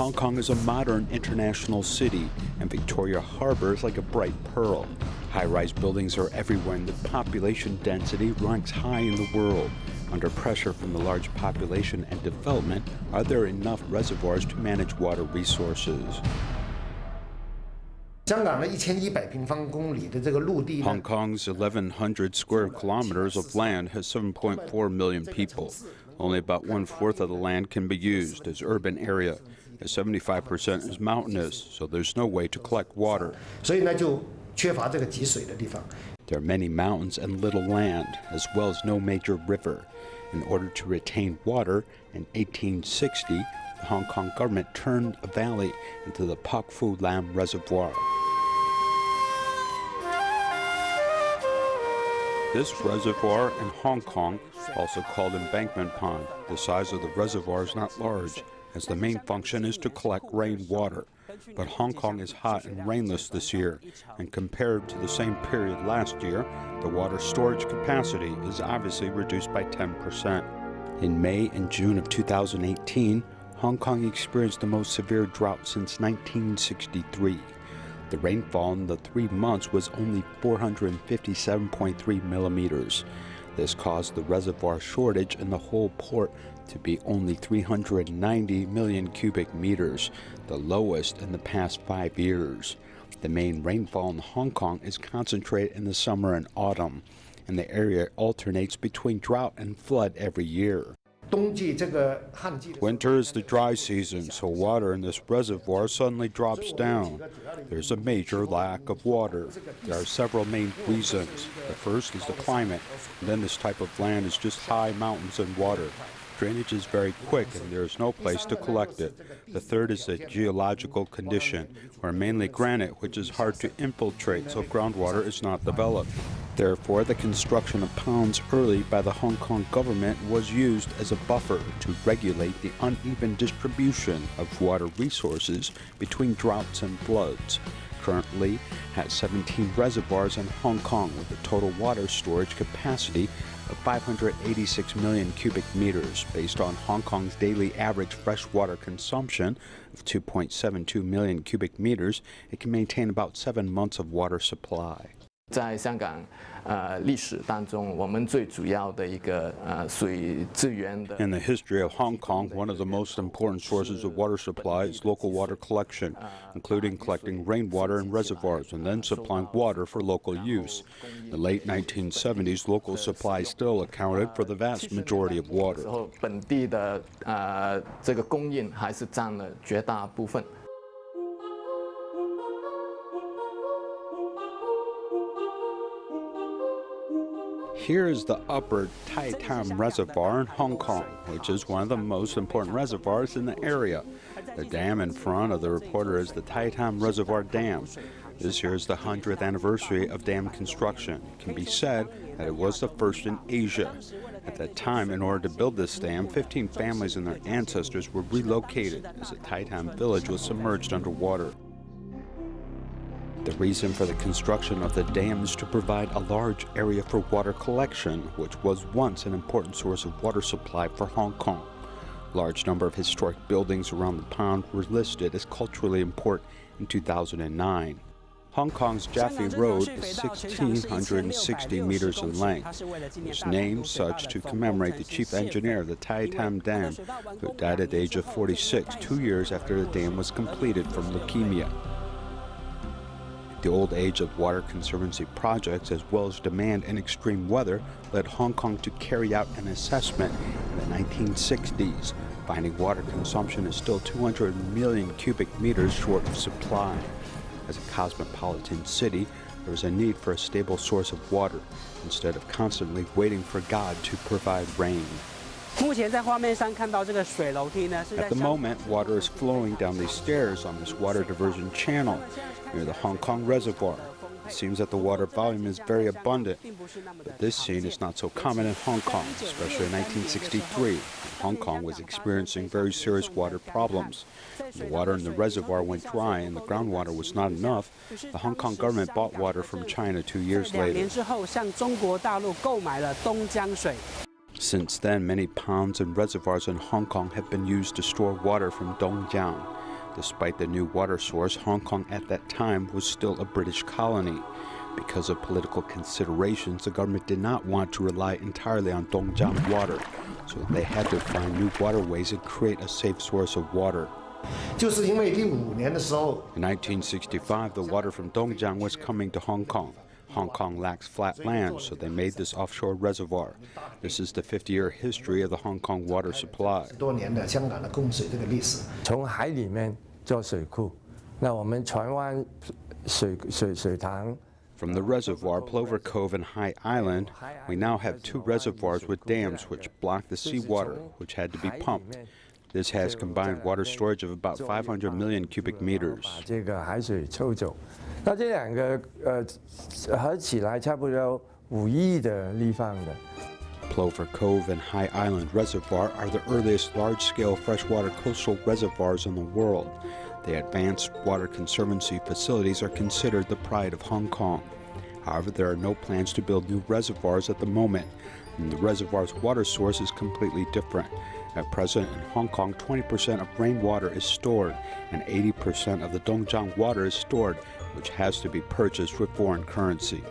Hong Kong is a modern international city, and Victoria Harbour is like a bright pearl. High-rise buildings are everywhere, and the population density ranks high in the world. Under pressure from the large population and development, are there enough reservoirs to manage water resources? 香港的1100平方公里的这个陆地 Hong Kong's 1,100 square kilometers of land has 7.4 million people. Only about 1/4 of the land can be used as urban area, as 75% is mountainous, so there's no way to collect water. 所以呢，就缺乏这个集水的地方。 There are many mountains and little land, as well as no major river. In order to retain water, in 1860, the Hong Kong government turned a valley into the Pak Fu Lam Reservoir. This reservoir in Hong Kong, also called Embankment Pond, the size of the reservoir is not large, as the main function is to collect rainwater. But Hong Kong is hot and rainless this year, and compared to the same period last year, the water storage capacity is obviously reduced by 10%. In May and June of 2018, Hong Kong experienced the most severe drought since 1963. The rainfall in the 3 months was only 457.3 millimeters. This caused the reservoir shortage in the whole port to be only 390 million cubic meters, the lowest in the past 5 years. The main rainfall in Hong Kong is concentrated in the summer and autumn, and the area alternates between drought and flood every year. Winter is the dry season, so water in this reservoir suddenly drops down. There's a major lack of water. There are several main reasons. The first is the climate, and then this type of land is just high mountains and water. Drainage is very quick, and there is no place to collect it. The third is the geological condition, where mainly granite, which is hard to infiltrate, so groundwater is not developed. Therefore, the construction of ponds early by the Hong Kong government was used as a buffer to regulate the uneven distribution of water resources between droughts and floods. Currently has 17 reservoirs in Hong Kong with a total water storage capacity of 586 million cubic meters. Based on Hong Kong's daily average freshwater consumption of 2.72 million cubic meters, it can maintain about 7 months of water supply. 在香港历史当中，我们最主要的一个水资源的。In the history of Hong Kong, one of the most important sources of water supply is local water collection, including collecting rainwater in reservoirs and then supplying water for local use. In the late 1970s, local supply still accounted for the vast majority of water. 本地的这个供应还是占了绝大部分。 Here is the upper Tai Tam Reservoir in Hong Kong, which is one of the most important reservoirs in the area. The dam in front of the reporter is the Tai Tam Reservoir Dam. This year is the 100th anniversary of dam construction. It can be said that it was the first in Asia. At that time, in order to build this dam, 15 families and their ancestors were relocated as the Tai Tam village was submerged underwater. The reason for the construction of the dam is to provide a large area for water collection, which was once an important source of water supply for Hong Kong. A large number of historic buildings around the pond were listed as culturally important in 2009. Hong Kong's Jaffe Road is 1,660 meters in length. It was named such to commemorate the chief engineer of the Tai Tam Dam, who died at the age of 46, 2 years after the dam was completed from leukemia. The old age of water conservancy projects, as well as demand and extreme weather, led Hong Kong to carry out an assessment in the 1960s, finding water consumption is still 200 million cubic meters short of supply. As a cosmopolitan city, there was a need for a stable source of water, instead of constantly waiting for God to provide rain. At the moment, water is flowing down these stairs on this water diversion channel near the Hong Kong Reservoir. It seems that the water volume is very abundant, but this scene is not so common in Hong Kong, especially in 1963. Hong Kong was experiencing very serious water problems. When the water in the reservoir went dry and the groundwater was not enough, the Hong Kong government bought water from China 2 years later. Since then, many ponds and reservoirs in Hong Kong have been used to store water from Dongjiang. Despite the new water source, Hong Kong at that time was still a British colony. Because of political considerations, the government did not want to rely entirely on Dongjiang water, so they had to find new waterways and create a safe source of water. 就是因为15年的时候 In 1965, the water from Dongjiang was coming to Hong Kong. Hong Kong lacks flat land, so they made this offshore reservoir. This is the 50-year history of the Hong Kong water supply. 多年的香港的供水这个历史。从海里面做水库，那我们船湾水塘。 From the reservoir, Plover Cove and High Island, we now have 2 reservoirs with dams which block the seawater, which had to be pumped. This has combined water storage of about 500 million cubic meters. 把这个海水抽走，那这两个合起来差不多5亿的立方的。 Plover Cove and High Island Reservoir are the earliest large-scale freshwater coastal reservoirs in the world. The advanced water conservancy facilities are considered the pride of Hong Kong. However, there are no plans to build new reservoirs at the moment, and the reservoir's water source is completely different. At present, in Hong Kong, 20% of rainwater is stored, and 80% of the Dongjiang water is stored, which has to be purchased with foreign currency.